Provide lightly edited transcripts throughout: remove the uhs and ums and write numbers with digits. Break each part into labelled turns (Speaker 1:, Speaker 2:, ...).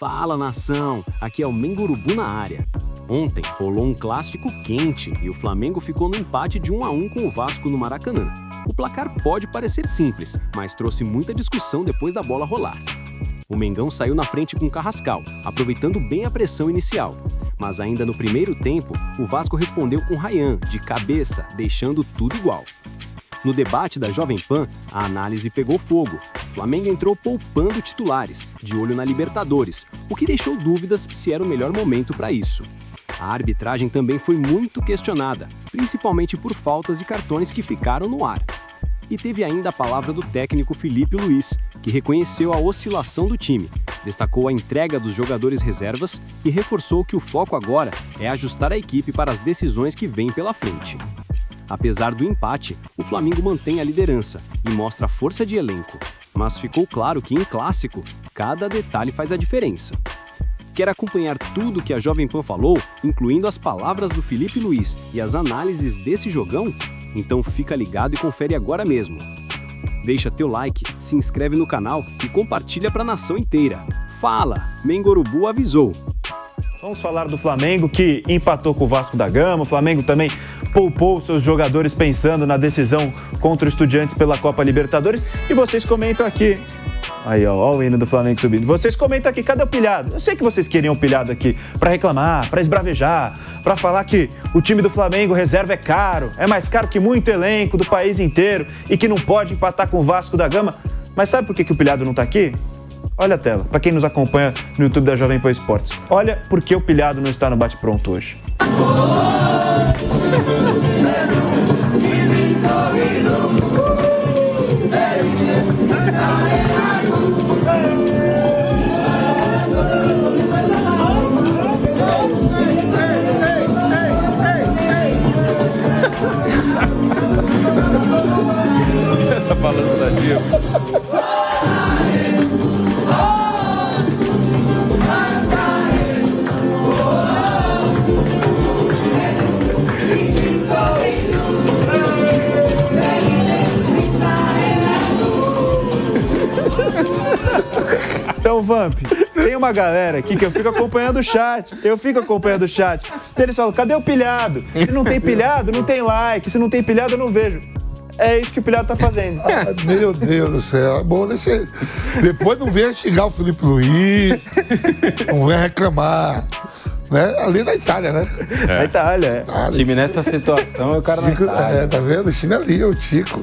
Speaker 1: Fala, nação! Aqui é o Mengurubu na área. Ontem rolou um clássico quente e o Flamengo ficou no empate de 1-1 com o Vasco no Maracanã. O placar pode parecer simples, mas trouxe muita discussão depois da bola rolar. O Mengão saiu na frente com o Carrascal, aproveitando bem a pressão inicial. Mas ainda no primeiro tempo, o Vasco respondeu com Ryan, de cabeça, deixando tudo igual. No debate da Jovem Pan, a análise pegou fogo. O Flamengo entrou poupando titulares, de olho na Libertadores, o que deixou dúvidas se era o melhor momento para isso. A arbitragem também foi muito questionada, principalmente por faltas e cartões que ficaram no ar. E teve ainda a palavra do técnico Felipe Luiz, que reconheceu a oscilação do time, destacou a entrega dos jogadores reservas e reforçou que o foco agora é ajustar a equipe para as decisões que vêm pela frente. Apesar do empate, o Flamengo mantém a liderança e mostra força de elenco. Mas ficou claro que em clássico, cada detalhe faz a diferença. Quer acompanhar tudo que a Jovem Pan falou, incluindo as palavras do Felipe Luiz e as análises desse jogão? Então fica ligado e confere agora mesmo. Deixa teu like, se inscreve no canal e compartilha para a nação inteira. Fala, Mengurubu avisou!
Speaker 2: Vamos falar do Flamengo, que empatou com o Vasco da Gama. O Flamengo também poupou seus jogadores pensando na decisão contra o Estudiantes pela Copa Libertadores. E vocês comentam aqui. Aí, ó o hino do Flamengo subindo. Vocês comentam aqui, cadê o pilhado? Eu sei que vocês queriam o pilhado aqui para reclamar, para esbravejar, para falar que o time do Flamengo reserva é caro, é mais caro que muito elenco do país inteiro e que não pode empatar com o Vasco da Gama. Mas sabe por que o pilhado não tá aqui? Olha a tela, para quem nos acompanha no YouTube da Jovem Pan Esportes. Olha por que o pilhado não está no bate-pronto hoje.
Speaker 3: Essa balançadinha.
Speaker 2: Então, Vamp, tem uma galera aqui que eu fico acompanhando o chat. Eles falam, cadê o pilhado? Se não tem pilhado, não tem like. Se não tem pilhado, eu não vejo. É isso que o pilhado tá fazendo.
Speaker 4: Ah, meu Deus do céu. É bom, deixa. Depois não venha xingar o Felipe Luiz, não venha reclamar. Né? Ali na Itália, né?
Speaker 2: Na Itália,
Speaker 3: O time nessa situação é o cara na Itália.
Speaker 4: Tá vendo? O time ali, o Tico.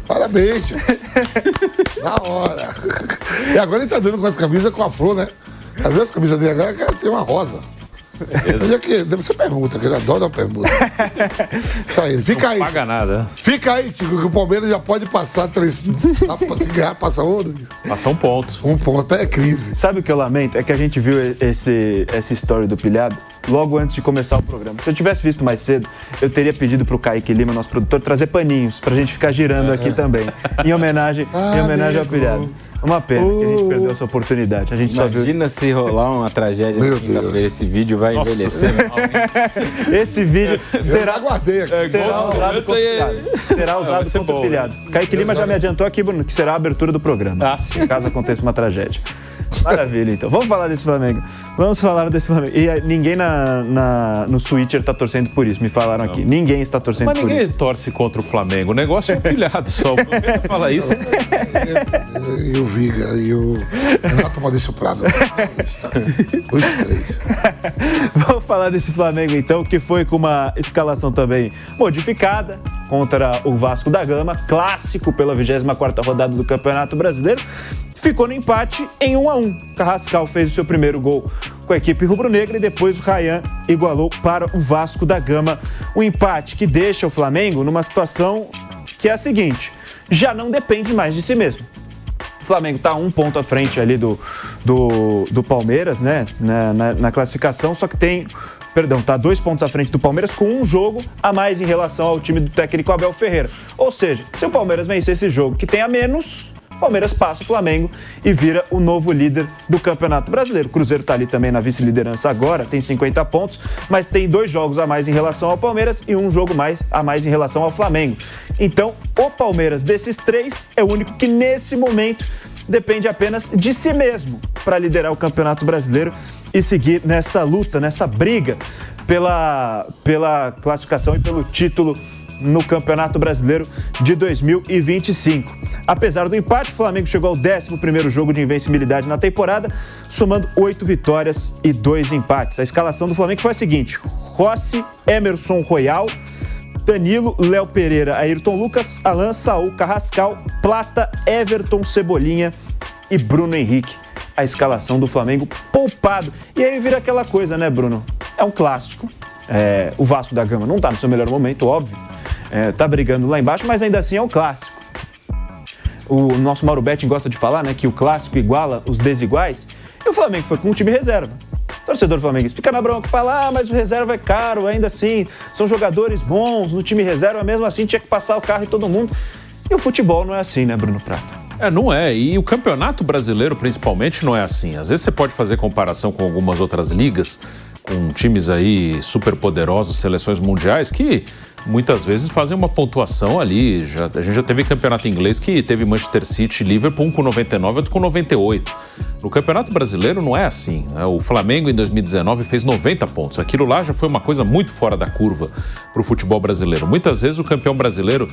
Speaker 4: Parabéns, tio. Na hora. E agora ele tá dando com as camisas com a flor, né? Tá vendo as camisas dele agora? Tem uma rosa. Deve ser permuta, que ele adora uma permuta. Isso aí, fica aí.
Speaker 3: Não paga nada.
Speaker 4: Fica aí, Tico, que o Palmeiras já pode passar 3. Se ganhar, passa outro.
Speaker 3: Passa um ponto.
Speaker 4: Um ponto é crise.
Speaker 2: Sabe o que eu lamento? É que a gente viu essa história do pilhado logo antes de começar o programa. Se eu tivesse visto mais cedo, eu teria pedido pro Kaique Lima, nosso produtor, trazer paninhos pra gente ficar girando aqui também. Em homenagem ao pilhado. Uma pena que a gente perdeu essa oportunidade. A gente
Speaker 3: Imagina se rolar uma tragédia na quinta-feira. Esse vídeo vai envelhecer.
Speaker 2: Esse vídeo será
Speaker 4: Aguardei aqui.
Speaker 2: Será usado contra o pilhado. Será usado contra o pilhado. Kaique Lima já me adiantou aqui, Bruno, que será a abertura do programa. Caso aconteça uma tragédia. Maravilha, então. Vamos falar desse Flamengo. E ninguém no Twitter tá torcendo por isso, me falaram aqui. Ninguém está torcendo por isso.
Speaker 3: Mas ninguém torce contra o Flamengo. O negócio é um pilhado só. O Flamengo fala isso.
Speaker 4: E o Viga e o Renato Maurício Prado. Os três.
Speaker 2: Vamos falar desse Flamengo, então, que foi com uma escalação também modificada contra o Vasco da Gama, clássico pela 24ª rodada do Campeonato Brasileiro. Ficou no empate em 1-1. Carrascal fez o seu primeiro gol com a equipe rubro-negra e depois o Ryan igualou para o Vasco da Gama. Um empate que deixa o Flamengo numa situação que é a seguinte: já não depende mais de si mesmo. O Flamengo está 1 ponto à frente ali do Palmeiras, né, na classificação, só que tá 2 pontos à frente do Palmeiras com um jogo a mais em relação ao time do técnico Abel Ferreira. Ou seja, se o Palmeiras vencer esse jogo que tem a menos, o Palmeiras passa o Flamengo e vira o novo líder do Campeonato Brasileiro. O Cruzeiro está ali também na vice-liderança agora, tem 50 pontos, mas tem 2 jogos a mais em relação ao Palmeiras e um jogo a mais em relação ao Flamengo. Então, o Palmeiras desses 3 é o único que nesse momento depende apenas de si mesmo para liderar o Campeonato Brasileiro e seguir nessa luta, nessa briga pela classificação e pelo título no Campeonato Brasileiro de 2025. Apesar do empate, o Flamengo chegou ao 11º jogo de invencibilidade na temporada, somando 8 vitórias e 2 empates. A escalação do Flamengo foi a seguinte: Rossi, Emerson Royal, Danilo, Léo Pereira, Ayrton Lucas, Alan, Saul, Carrascal, Plata, Everton, Cebolinha e Bruno Henrique. A escalação do Flamengo poupado. E aí vira aquela coisa, né, Bruno? É um clássico. O Vasco da Gama não está no seu melhor momento, óbvio. Tá brigando lá embaixo, mas ainda assim é um clássico. O nosso Mauro Betting gosta de falar, né, que o clássico iguala os desiguais. E o Flamengo foi com um time reserva. O torcedor flamenguista fica na bronca e fala: mas o reserva é caro, ainda assim, são jogadores bons no time reserva, mesmo assim tinha que passar o carro em todo mundo. E o futebol não é assim, né, Bruno Prata?
Speaker 5: Não é. E o Campeonato Brasileiro, principalmente, não é assim. Às vezes você pode fazer comparação com algumas outras ligas, com times aí super poderosos, seleções mundiais, que muitas vezes fazem uma pontuação ali. A gente já teve campeonato inglês que teve Manchester City e Liverpool, um com 99 e outro com 98. No Campeonato Brasileiro não é assim, né? O Flamengo em 2019 fez 90 pontos. Aquilo lá já foi uma coisa muito fora da curva para o futebol brasileiro. Muitas vezes o campeão brasileiro,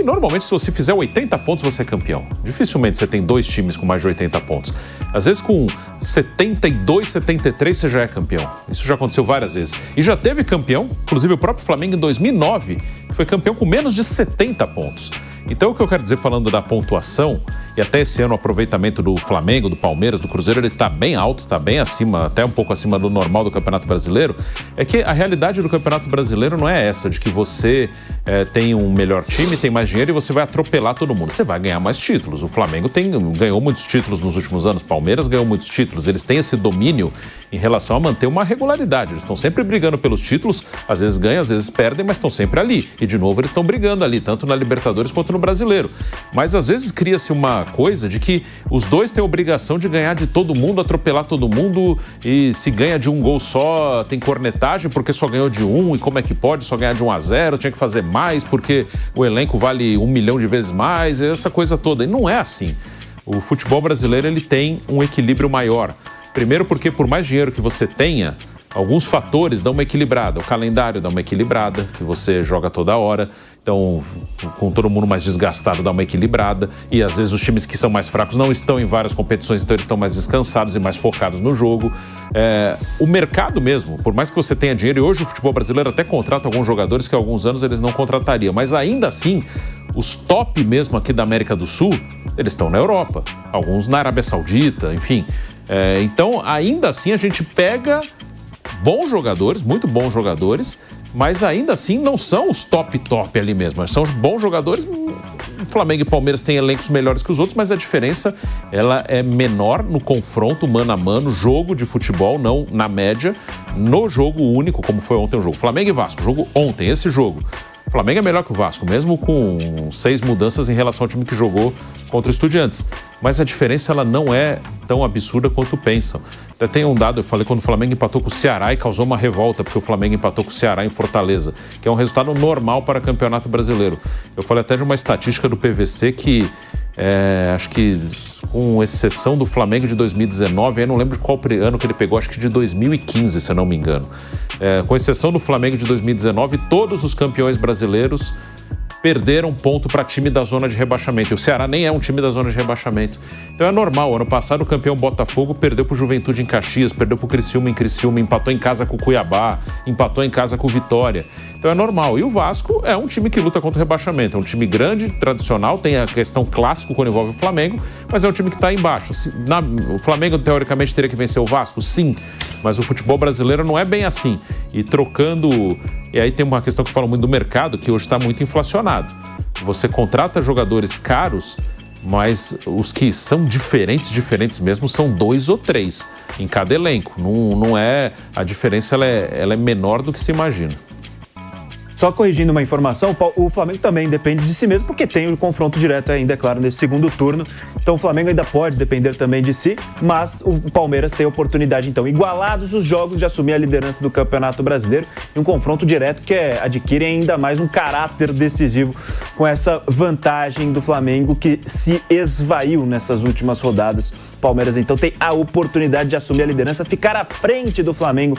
Speaker 5: normalmente se você fizer 80 pontos você é campeão. Dificilmente você tem 2 times com mais de 80 pontos. Às vezes com 72, 73 você já é campeão. Isso já aconteceu várias vezes. E já teve campeão, inclusive o próprio Flamengo em 2009, que foi campeão com menos de 70 pontos. Então, o que eu quero dizer falando da pontuação, e até esse ano o aproveitamento do Flamengo, do Palmeiras, do Cruzeiro, ele está bem alto, está bem acima, até um pouco acima do normal do Campeonato Brasileiro, é que a realidade do Campeonato Brasileiro não é essa, de que você tem um melhor time, tem mais dinheiro e você vai atropelar todo mundo. Você vai ganhar mais títulos. O Flamengo ganhou muitos títulos nos últimos anos, o Palmeiras ganhou muitos títulos. Eles têm esse domínio em relação a manter uma regularidade. Eles estão sempre brigando pelos títulos, às vezes ganham, às vezes perdem, mas estão sempre ali. E, de novo, eles estão brigando ali, tanto na Libertadores quanto no Brasileiro. Mas, às vezes, cria-se uma coisa de que os dois têm a obrigação de ganhar de todo mundo, atropelar todo mundo, e se ganha de um gol só, tem cornetagem porque só ganhou de um, e como é que pode só ganhar de 1-0, tinha que fazer mais porque o elenco vale 1 milhão de vezes mais, essa coisa toda. E não é assim. O futebol brasileiro, ele tem um equilíbrio maior. Primeiro porque, por mais dinheiro que você tenha, alguns fatores dão uma equilibrada. O calendário dá uma equilibrada, que você joga toda hora. Então, com todo mundo mais desgastado, dá uma equilibrada. E, às vezes, os times que são mais fracos não estão em várias competições, então eles estão mais descansados e mais focados no jogo. O mercado mesmo, por mais que você tenha dinheiro, e hoje o futebol brasileiro até contrata alguns jogadores que há alguns anos eles não contratariam. Mas, ainda assim, os top mesmo aqui da América do Sul, eles estão na Europa. Alguns na Arábia Saudita, enfim. Então, ainda assim, a gente pega bons jogadores, muito bons jogadores, mas ainda assim não são os top ali mesmo. São os bons jogadores. Flamengo e Palmeiras têm elencos melhores que os outros, mas a diferença ela é menor no confronto mano a mano, jogo de futebol, não na média, no jogo único, como foi ontem o jogo. Flamengo e Vasco, jogo ontem, esse jogo. O Flamengo é melhor que o Vasco, mesmo com 6 mudanças em relação ao time que jogou contra o Estudiantes. Mas a diferença ela não é tão absurda quanto pensam. Até tem um dado, eu falei quando o Flamengo empatou com o Ceará e causou uma revolta, porque o Flamengo empatou com o Ceará em Fortaleza, que é um resultado normal para Campeonato Brasileiro. Eu falei até de uma estatística do PVC que, acho que com exceção do Flamengo de 2019, eu não lembro de qual ano que ele pegou, acho que de 2015, se eu não me engano. Com exceção do Flamengo de 2019, todos os campeões brasileiros perderam ponto para time da zona de rebaixamento. E o Ceará nem é um time da zona de rebaixamento. Então é normal. Ano passado o campeão Botafogo perdeu para o Juventude em Caxias, perdeu para o Criciúma em Criciúma, empatou em casa com o Cuiabá, empatou em casa com o Vitória. Então é normal. E o Vasco é um time que luta contra o rebaixamento. É um time grande, tradicional, tem a questão clássica quando envolve o Flamengo, mas é um time que está embaixo. O Flamengo, teoricamente, teria que vencer o Vasco? Sim. Mas o futebol brasileiro não é bem assim. E trocando... E aí tem uma questão que fala muito do mercado, que hoje está muito inflacionado. Você contrata jogadores caros, mas os que são diferentes mesmo, são 2 ou 3 em cada elenco. Não é, a diferença ela é menor do que se imagina.
Speaker 2: Só corrigindo uma informação, o Flamengo também depende de si mesmo, porque tem o confronto direto ainda, é claro, nesse segundo turno. Então o Flamengo ainda pode depender também de si, mas o Palmeiras tem a oportunidade, então, igualados os jogos, de assumir a liderança do Campeonato Brasileiro e um confronto direto que adquire ainda mais um caráter decisivo com essa vantagem do Flamengo que se esvaiu nessas últimas rodadas. O Palmeiras, então, tem a oportunidade de assumir a liderança, ficar à frente do Flamengo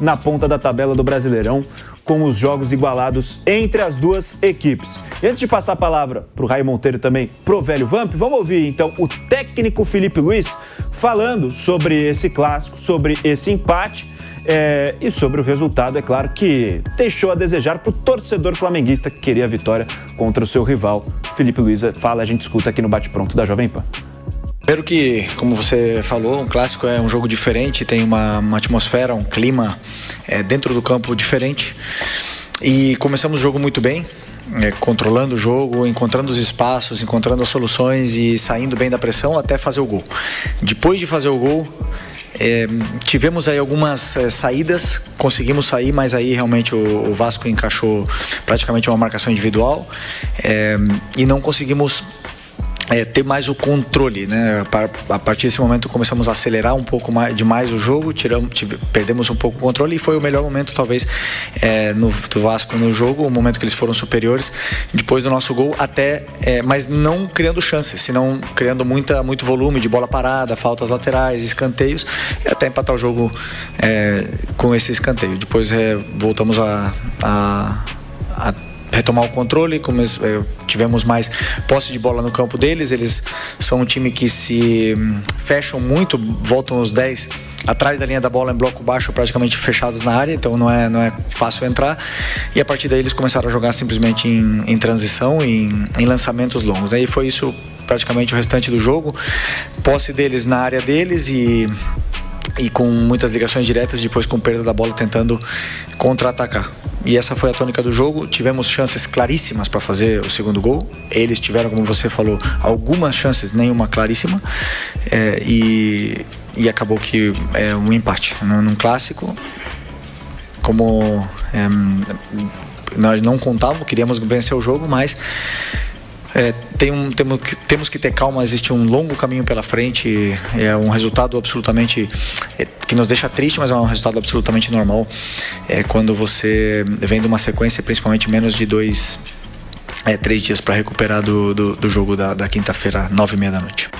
Speaker 2: na ponta da tabela do Brasileirão, com os jogos igualados entre as duas equipes. E antes de passar a palavra para o Raí Monteiro também, pro Velho Vamp, vamos ouvir então o técnico Felipe Luiz falando sobre esse clássico, sobre esse empate e sobre o resultado, é claro, que deixou a desejar para o torcedor flamenguista que queria a vitória contra o seu rival. Felipe Luiz fala, a gente escuta aqui no Bate-Pronto da Jovem Pan.
Speaker 6: Primeiro que, como você falou, um clássico é um jogo diferente, tem uma atmosfera, um clima dentro do campo diferente. E começamos o jogo muito bem, controlando o jogo, encontrando os espaços, encontrando as soluções e saindo bem da pressão até fazer o gol. Depois de fazer o gol, tivemos aí algumas saídas, conseguimos sair, mas aí realmente o Vasco encaixou praticamente uma marcação individual e não conseguimos ter mais o controle, né? A partir desse momento começamos a acelerar um pouco demais o jogo, perdemos um pouco o controle e foi o melhor momento talvez do Vasco no jogo, o momento que eles foram superiores depois do nosso gol, mas não criando chances, senão criando muito volume de bola parada, faltas laterais, escanteios e até empatar o jogo com esse escanteio. Depois voltamos a retomar o controle, tivemos mais posse de bola no campo deles, eles são um time que se fecham muito, voltam os 10 atrás da linha da bola em bloco baixo, praticamente fechados na área, então não é fácil entrar, e a partir daí eles começaram a jogar simplesmente em transição e em lançamentos longos. Aí foi isso praticamente o restante do jogo, posse deles na área deles e com muitas ligações diretas, depois com perda da bola tentando contra-atacar. E essa foi a tônica do jogo. Tivemos chances claríssimas para fazer o segundo gol. Eles tiveram, como você falou, algumas chances, nenhuma claríssima. E acabou que é um empate num clássico. Como nós não contávamos, queríamos vencer o jogo, mas temos que ter calma, existe um longo caminho pela frente, é um resultado absolutamente que nos deixa triste, mas é um resultado absolutamente normal quando você vem de uma sequência, principalmente menos de 3 dias para recuperar do jogo da quinta-feira, 9h30 da noite.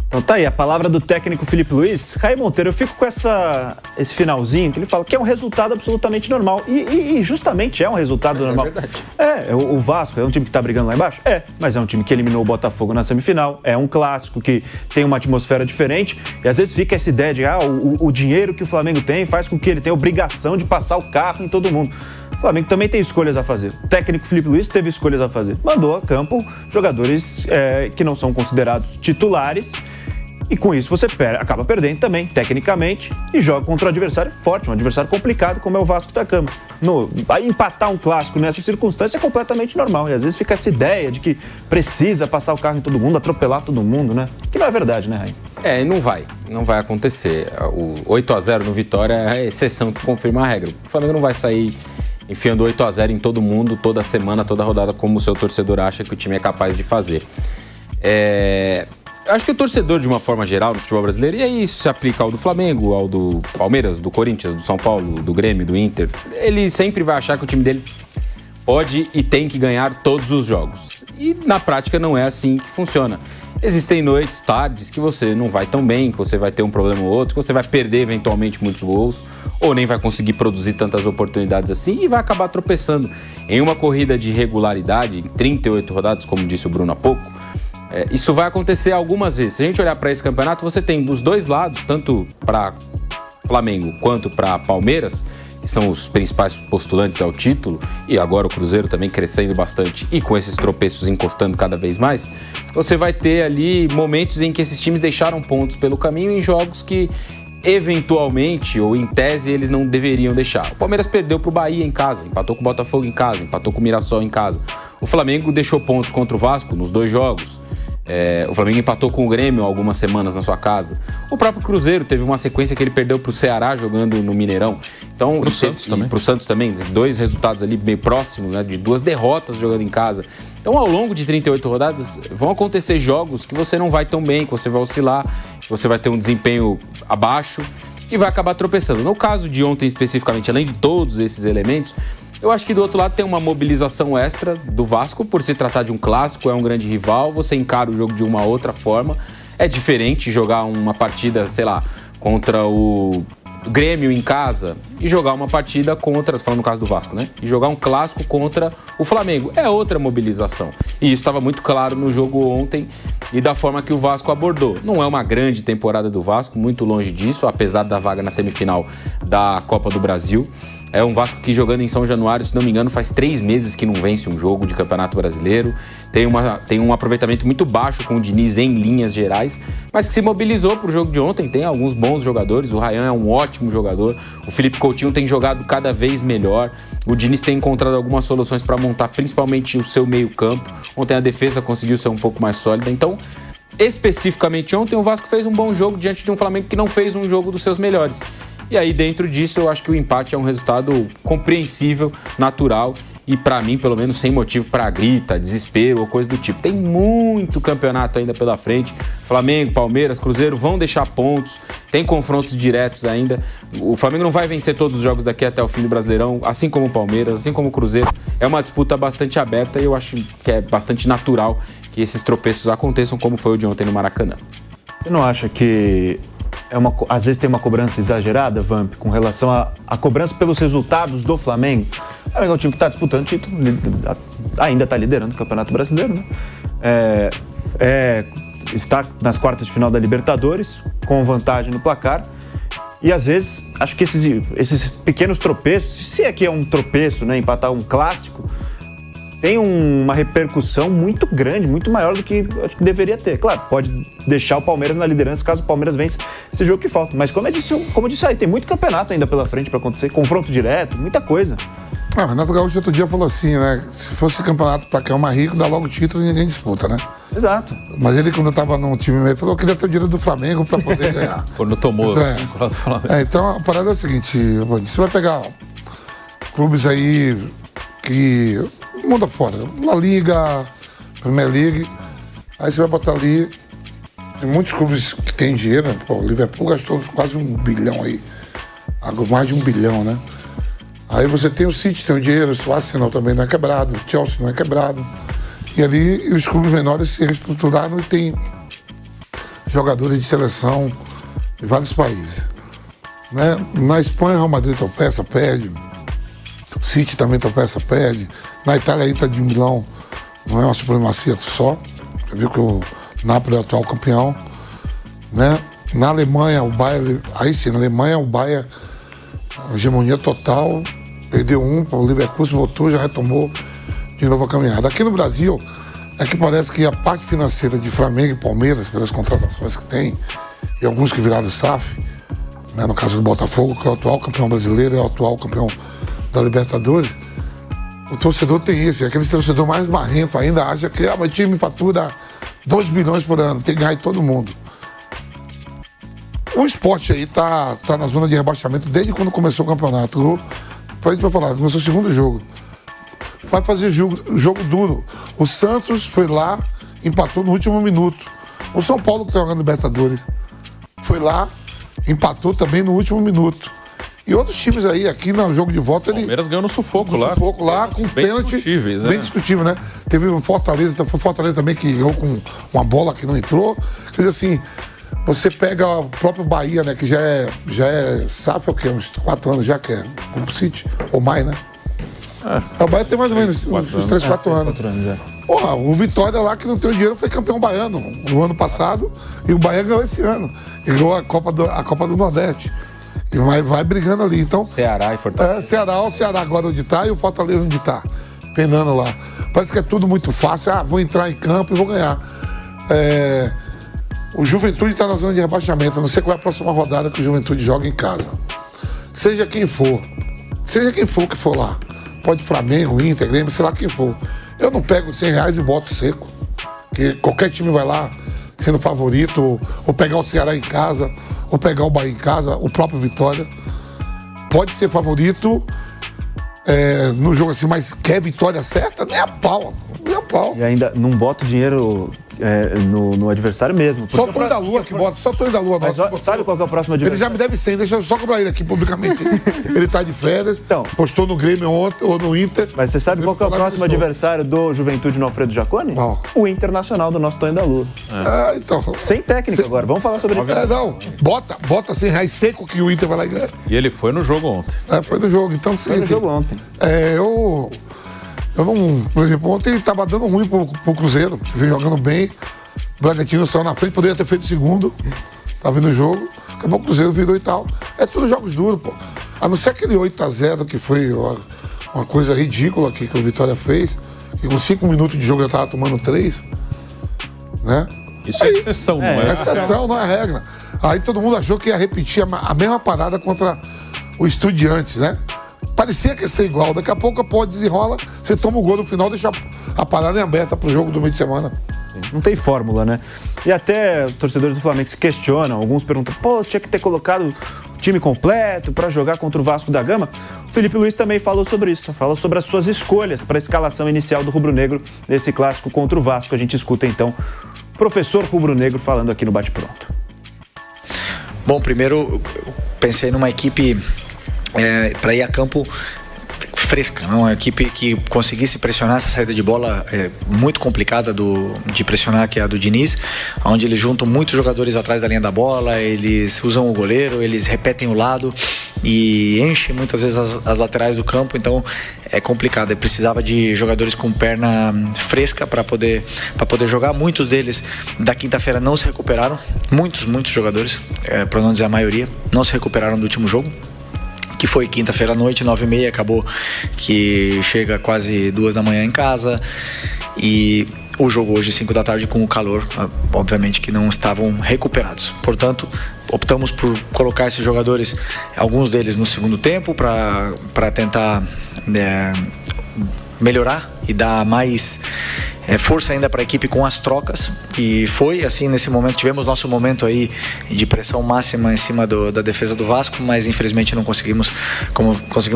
Speaker 2: Então tá aí, a palavra do técnico Felipe Luiz. Raí Monteiro, eu fico com esse finalzinho que ele fala que é um resultado absolutamente normal. E justamente é um resultado normal. É verdade. O Vasco é um time que tá brigando lá embaixo? Mas é um time que eliminou o Botafogo na semifinal. É um clássico que tem uma atmosfera diferente. E às vezes fica essa ideia de o dinheiro que o Flamengo tem faz com que ele tenha obrigação de passar o carro em todo mundo. O Flamengo também tem escolhas a fazer. O técnico Felipe Luiz teve escolhas a fazer. Mandou a campo jogadores que não são considerados titulares. E com isso você acaba perdendo também, tecnicamente, e joga contra um adversário forte, um adversário complicado, como é o Vasco da Gama. Empatar um clássico nessa circunstância é completamente normal. E às vezes fica essa ideia de que precisa passar o carro em todo mundo, atropelar todo mundo, né? Que não é verdade, né, Raí?
Speaker 3: Não vai acontecer. O 8-0 no Vitória é a exceção que confirma a regra. O Flamengo não vai sair enfiando 8-0 em todo mundo, toda semana, toda rodada, como o seu torcedor acha que o time é capaz de fazer. Acho que o torcedor, de uma forma geral, no futebol brasileiro, e aí isso se aplica ao do Flamengo, ao do Palmeiras, do Corinthians, do São Paulo, do Grêmio, do Inter, ele sempre vai achar que o time dele pode e tem que ganhar todos os jogos. E na prática não é assim que funciona. Existem noites, tardes, que você não vai tão bem, que você vai ter um problema ou outro, que você vai perder eventualmente muitos gols, ou nem vai conseguir produzir tantas oportunidades assim e vai acabar tropeçando. Em uma corrida de regularidade, em 38 rodadas, como disse o Bruno há pouco, isso vai acontecer algumas vezes. Se a gente olhar para esse campeonato, você tem dos dois lados, tanto para Flamengo quanto para Palmeiras, que são os principais postulantes ao título, e agora o Cruzeiro também crescendo bastante e com esses tropeços encostando cada vez mais, você vai ter ali momentos em que esses times deixaram pontos pelo caminho em jogos que eventualmente, ou em tese, eles não deveriam deixar. O Palmeiras perdeu para o Bahia em casa, empatou com o Botafogo em casa, empatou com o Mirassol em casa. O Flamengo deixou pontos contra o Vasco nos 2 jogos. O Flamengo empatou com o Grêmio há algumas semanas na sua casa. O próprio Cruzeiro teve uma sequência que ele perdeu para o Ceará jogando no Mineirão. Então,
Speaker 5: pro Santos também.
Speaker 3: Pro Santos também, 2 resultados ali bem próximos, né, de 2 derrotas jogando em casa. Então, ao longo de 38 rodadas, vão acontecer jogos que você não vai tão bem, que você vai oscilar, que você vai ter um desempenho abaixo e vai acabar tropeçando. No caso de ontem especificamente, além de todos esses elementos, eu acho que do outro lado tem uma mobilização extra do Vasco, por se tratar de um clássico, é um grande rival, você encara o jogo de uma outra forma. É diferente jogar uma partida, sei lá, contra o Grêmio em casa e jogar uma partida contra, falando no caso do Vasco, né? E jogar um clássico contra o Flamengo. É outra mobilização. E isso estava muito claro no jogo ontem e da forma que o Vasco abordou. Não é uma grande temporada do Vasco, muito longe disso, apesar da vaga na semifinal da Copa do Brasil. É um Vasco que jogando em São Januário, se não me engano, faz 3 meses que não vence um jogo de Campeonato Brasileiro. Tem um aproveitamento muito baixo com o Diniz em linhas gerais, mas que se mobilizou para o jogo de ontem. Tem alguns bons jogadores, o Ryan é um ótimo jogador, o Felipe Coutinho tem jogado cada vez melhor, o Diniz tem encontrado algumas soluções para montar principalmente o seu meio campo. Ontem a defesa conseguiu ser um pouco mais sólida, então especificamente ontem o Vasco fez um bom jogo diante de um Flamengo que não fez um jogo dos seus melhores. E aí, dentro disso, eu acho que o empate é um resultado compreensível, natural e, para mim, pelo menos, sem motivo para grita, desespero ou coisa do tipo. Tem muito campeonato ainda pela frente. Flamengo, Palmeiras, Cruzeiro vão deixar pontos, tem confrontos diretos ainda. O Flamengo não vai vencer todos os jogos daqui até o fim do Brasileirão, assim como o Palmeiras, assim como o Cruzeiro. É uma disputa bastante aberta e eu acho que é bastante natural que esses tropeços aconteçam, como foi o de ontem no Maracanã.
Speaker 2: Você não acha que às vezes tem uma cobrança exagerada, Vamp, com relação à cobrança pelos resultados do Flamengo? O Flamengo é um time que está disputando título, ainda está liderando o Campeonato Brasileiro, né? Está nas quartas de final da Libertadores, com vantagem no placar. E às vezes, acho que esses pequenos tropeços, se aqui é um tropeço, né, empatar um clássico, tem uma repercussão muito grande, muito maior do que acho que deveria ter. Claro, pode deixar o Palmeiras na liderança caso o Palmeiras vença esse jogo que falta. Mas como eu disse aí, tem muito campeonato ainda pela frente para acontecer, confronto direto, muita coisa.
Speaker 4: O Renato Gaúcho outro dia falou assim, né? Se fosse campeonato para quem é mais rico, dá logo o título e ninguém disputa, né?
Speaker 2: Exato.
Speaker 4: Mas ele, quando estava num time meio, falou que queria ter o dinheiro do Flamengo para poder ganhar.
Speaker 5: Quando tomou
Speaker 4: então,
Speaker 5: do Flamengo.
Speaker 4: Então a parada é a seguinte, você vai pegar clubes aí que mundo fora, La Liga, Premier League, aí você vai botar ali, tem muitos clubes que tem dinheiro, né? Pô, o Liverpool gastou quase 1 bilhão aí, mais de 1 bilhão, né? Aí você tem o City, tem o dinheiro, o Arsenal também não é quebrado, o Chelsea não é quebrado, e ali os clubes menores se reestruturaram e tem jogadores de seleção de vários países, né? Na Espanha, o Real Madrid tropeça, perde, o City também tropeça, perde. Na Itália, a Inter de Milão não é uma supremacia só. Você viu que o Napoli é o atual campeão, né? Na Alemanha, o Bayern... Aí sim, na Alemanha, o Bayern, a hegemonia total, perdeu o Leverkusen voltou, já retomou de novo a caminhada. Aqui no Brasil, é que parece que a parte financeira de Flamengo e Palmeiras, pelas contratações que tem, e alguns que viraram SAF, né? No caso do Botafogo, que é o atual campeão brasileiro, é o atual campeão da Libertadores, o torcedor tem isso, aquele torcedor mais marrento ainda acha que o time fatura 2 bilhões por ano, tem que ganhar em todo mundo. O esporte aí tá na zona de rebaixamento desde quando começou o campeonato. A gente vai falar, começou o segundo jogo. Vai fazer jogo duro. O Santos foi lá, empatou no último minuto. O São Paulo, que tá jogando Libertadores, foi lá, empatou também no último minuto. E outros times aí, aqui no jogo de volta, ele...
Speaker 5: Palmeiras ganhou no sufoco lá.
Speaker 4: Sufoco lá, com pênalti. Bem discutível, né? Teve o Fortaleza, foi o Fortaleza também que ganhou com uma bola que não entrou. Quer dizer assim, você pega o próprio Bahia, né? Que já é SAF, é o quê? Uns 4 anos já que é Grupo City, ou mais, né? O Bahia tem mais ou menos uns 3, 4 anos.
Speaker 2: 4 anos, é.
Speaker 4: Porra, o Vitória lá, que não tem o dinheiro, foi campeão baiano no ano passado, e o Bahia ganhou esse ano. Ele ganhou a Copa do Nordeste. E vai brigando ali, então...
Speaker 3: Ceará e Fortaleza.
Speaker 4: O Ceará agora onde tá e o Fortaleza onde tá. Penando lá. Parece que é tudo muito fácil. Vou entrar em campo e vou ganhar. O Juventude tá na zona de rebaixamento. Eu não sei qual é a próxima rodada que o Juventude joga em casa. Seja quem for que for lá. Pode Flamengo, Inter, Grêmio, sei lá quem for. Eu não pego R$100 e boto seco. que qualquer time vai lá sendo favorito, ou pegar o Ceará em casa, ou pegar o Bahia em casa, o próprio Vitória. Pode ser favorito no jogo assim, mas quer vitória certa? Nem a pau.
Speaker 2: E ainda não bota o dinheiro no adversário mesmo.
Speaker 4: Só o Tonho da Lua que bota, só o Tonho da Lua.
Speaker 2: Mas sabe qual que é o próximo adversário?
Speaker 4: Ele já me deve 100, deixa eu só cobrar ele aqui publicamente. Ele tá de férias,
Speaker 2: Então.
Speaker 4: postou no Grêmio ontem, ou no Inter.
Speaker 2: Mas você sabe qual que é o próximo adversário do Juventude no Alfredo Jaconi?
Speaker 4: Qual?
Speaker 2: O Internacional do nosso Tonho da Lua.
Speaker 4: Então.
Speaker 2: Sem técnico agora, vamos falar sobre isso.
Speaker 4: Não, bota R$100 seco que o Inter vai lá e ganha.
Speaker 5: E ele foi no jogo ontem.
Speaker 4: Foi no jogo, então sim.
Speaker 2: Foi no jogo ontem.
Speaker 4: Eu não. Por exemplo, ontem tava dando ruim pro Cruzeiro, que veio jogando bem. O Bragantino saiu na frente, poderia ter feito o segundo. Tava vendo o jogo. Acabou o Cruzeiro, virou e tal. É tudo jogos duros, pô. A não ser aquele 8-0, que foi uma coisa ridícula que o Vitória fez. Que com 5 minutos de jogo já tava tomando 3. Né?
Speaker 5: Isso é exceção, não é?
Speaker 4: É exceção, não é regra. Aí todo mundo achou que ia repetir a mesma parada contra o Estudiantes, né? Parecia que ia ser igual. Daqui a pouco pode desenrola, você toma o gol no final, deixa a parada em aberta pro jogo do meio de semana.
Speaker 2: Não tem fórmula, né? E até os torcedores do Flamengo se questionam, alguns perguntam, tinha que ter colocado o time completo para jogar contra o Vasco da Gama. O Felipe Luiz também falou sobre isso, falou sobre as suas escolhas para a escalação inicial do rubro-negro nesse clássico contra o Vasco. A gente escuta então o professor rubro-negro falando aqui no Bate Pronto.
Speaker 6: Bom, primeiro eu pensei numa equipe para ir a campo fresca, não? Uma equipe que conseguisse pressionar essa saída de bola muito complicada de pressionar, que é a do Diniz, onde eles juntam muitos jogadores atrás da linha da bola, eles usam o goleiro, eles repetem o lado e enchem muitas vezes as laterais do campo, então é complicado. Eu precisava de jogadores com perna fresca para poder jogar. Muitos deles da quinta-feira não se recuperaram, muitos jogadores, para não dizer a maioria, não se recuperaram do último jogo, que foi quinta-feira à noite, 9h30, acabou que chega quase 2 da manhã em casa, e o jogo hoje 5 da tarde com o calor, obviamente que não estavam recuperados. Portanto, optamos por colocar esses jogadores, alguns deles no segundo tempo, para tentar melhorar e dar mais força ainda para a equipe com as trocas, e foi assim nesse momento. Tivemos nosso momento aí de pressão máxima em cima da defesa do Vasco, mas infelizmente não conseguimos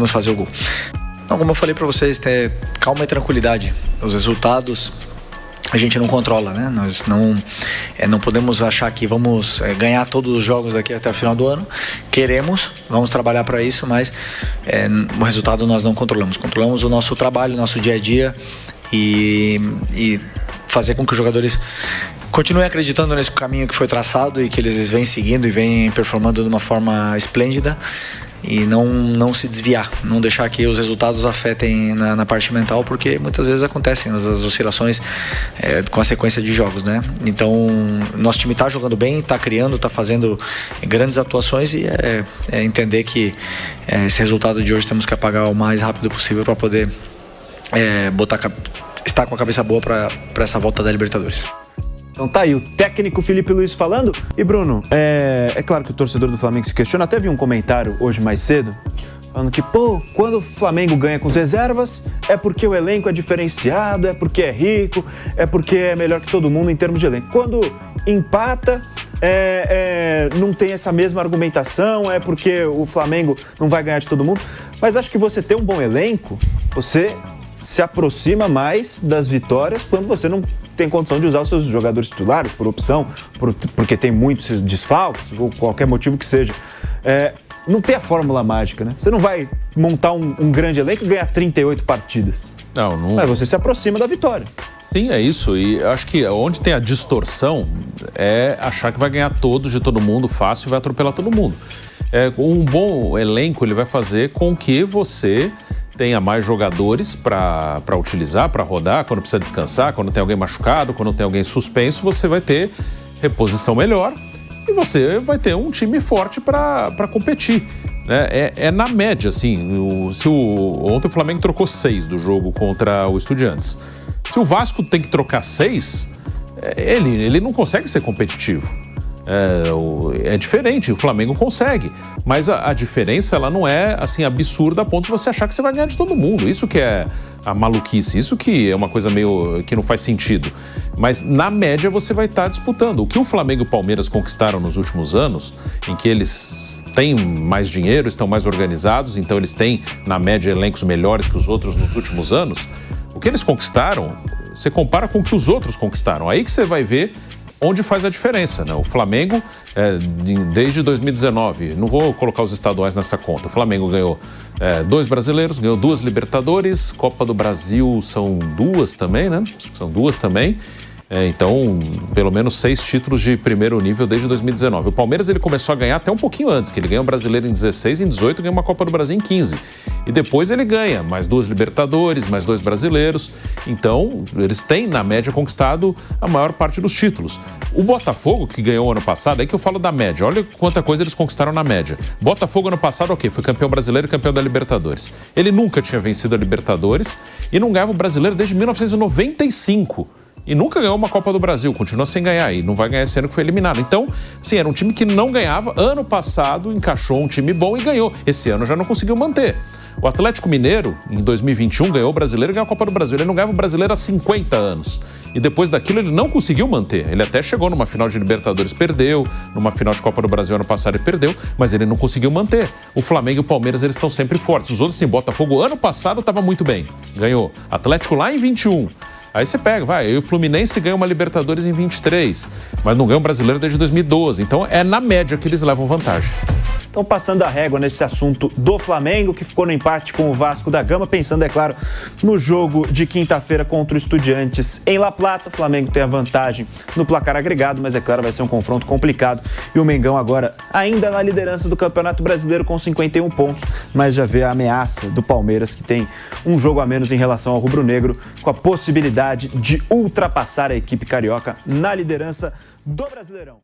Speaker 6: fazer o gol. Então, como eu falei para vocês, ter calma e tranquilidade. Os resultados a gente não controla, né? Nós não podemos achar que vamos ganhar todos os jogos daqui até o final do ano. Vamos trabalhar para isso, mas o resultado nós não controlamos. Controlamos o nosso trabalho, o nosso dia a dia, e fazer com que os jogadores continuem acreditando nesse caminho que foi traçado e que eles vêm seguindo e vêm performando de uma forma esplêndida, e não se desviar, não deixar que os resultados afetem na parte mental, porque muitas vezes acontecem as oscilações com a sequência de jogos, né? Então, nosso time está jogando bem, está criando, está fazendo grandes atuações, e entender que esse resultado de hoje temos que apagar o mais rápido possível para poder estar com a cabeça boa para essa volta da Libertadores.
Speaker 2: Então tá aí o técnico Felipe Luiz falando. E Bruno, é claro que o torcedor do Flamengo se questiona. Até vi um comentário hoje mais cedo falando que, quando o Flamengo ganha com as reservas, é porque o elenco é diferenciado, é porque é rico, é porque é melhor que todo mundo em termos de elenco. Quando empata, não tem essa mesma argumentação, é porque o Flamengo não vai ganhar de todo mundo. Mas acho que você ter um bom elenco, você se aproxima mais das vitórias quando você não tem condição de usar os seus jogadores titulares por opção, porque tem muitos desfalques, ou qualquer motivo que seja. Não tem a fórmula mágica, né? Você não vai montar um grande elenco e ganhar 38 partidas.
Speaker 5: Não.
Speaker 2: Mas você se aproxima da vitória.
Speaker 5: Sim, é isso. E acho que onde tem a distorção é achar que vai ganhar todos de todo mundo fácil e vai atropelar todo mundo. Um bom elenco ele vai fazer com que você tenha mais jogadores para utilizar, para rodar, quando precisa descansar, quando tem alguém machucado, quando tem alguém suspenso, você vai ter reposição melhor e você vai ter um time forte para competir. Né? Na média, assim, ontem o Flamengo trocou 6 do jogo contra o Estudiantes. Se o Vasco tem que trocar 6, ele não consegue ser competitivo. É diferente, o Flamengo consegue. Mas a diferença, ela não é assim absurda a ponto de você achar que você vai ganhar de todo mundo. Isso que é a maluquice, isso que é uma coisa meio que não faz sentido. Mas na média você vai estar disputando. O que o Flamengo e o Palmeiras conquistaram nos últimos anos, em que eles têm mais dinheiro, estão mais organizados, então eles têm, na média, elencos melhores que os outros nos últimos anos. O que eles conquistaram, você compara com o que os outros conquistaram. Aí que você vai ver onde faz a diferença, né? O Flamengo, desde 2019, não vou colocar os estaduais nessa conta, o Flamengo ganhou 2 brasileiros, ganhou 2 Libertadores, Copa do Brasil são 2 também, né? Acho que são 2 também. Então, pelo menos 6 títulos de primeiro nível desde 2019. O Palmeiras ele começou a ganhar até um pouquinho antes, que ele ganhou o Brasileiro em 16, em 18 ganhou uma Copa do Brasil em 15. E depois ele ganha mais 2 Libertadores, mais 2 brasileiros. Então, eles têm, na média, conquistado a maior parte dos títulos. O Botafogo, que ganhou ano passado, aí que eu falo da média. Olha quanta coisa eles conquistaram na média. Botafogo ano passado, foi campeão brasileiro e campeão da Libertadores. Ele nunca tinha vencido a Libertadores e não ganhava o Brasileiro desde 1995. E nunca ganhou uma Copa do Brasil, continua sem ganhar e não vai ganhar esse ano que foi eliminado. Então, sim, era um time que não ganhava. Ano passado encaixou um time bom e ganhou. Esse ano já não conseguiu manter. O Atlético Mineiro, em 2021, ganhou o Brasileiro e ganhou a Copa do Brasil. Ele não ganhava o Brasileiro há 50 anos. E depois daquilo ele não conseguiu manter. Ele até chegou numa final de Libertadores, perdeu. Numa final de Copa do Brasil ano passado ele perdeu, mas ele não conseguiu manter. O Flamengo e o Palmeiras, eles estão sempre fortes. Os outros, sim, Botafogo ano passado estava muito bem. Ganhou. Atlético lá em 21. Aí você pega, vai, o Fluminense ganha uma Libertadores em 23, mas não ganha um Brasileiro desde 2012. Então é na média que eles levam vantagem.
Speaker 2: Então, passando a régua nesse assunto do Flamengo, que ficou no empate com o Vasco da Gama, pensando, é claro, no jogo de quinta-feira contra o Estudiantes em La Plata. O Flamengo tem a vantagem no placar agregado, mas, é claro, vai ser um confronto complicado. E o Mengão agora ainda na liderança do Campeonato Brasileiro com 51 pontos, mas já vê a ameaça do Palmeiras, que tem um jogo a menos em relação ao rubro-negro, com a possibilidade de ultrapassar a equipe carioca na liderança do Brasileirão.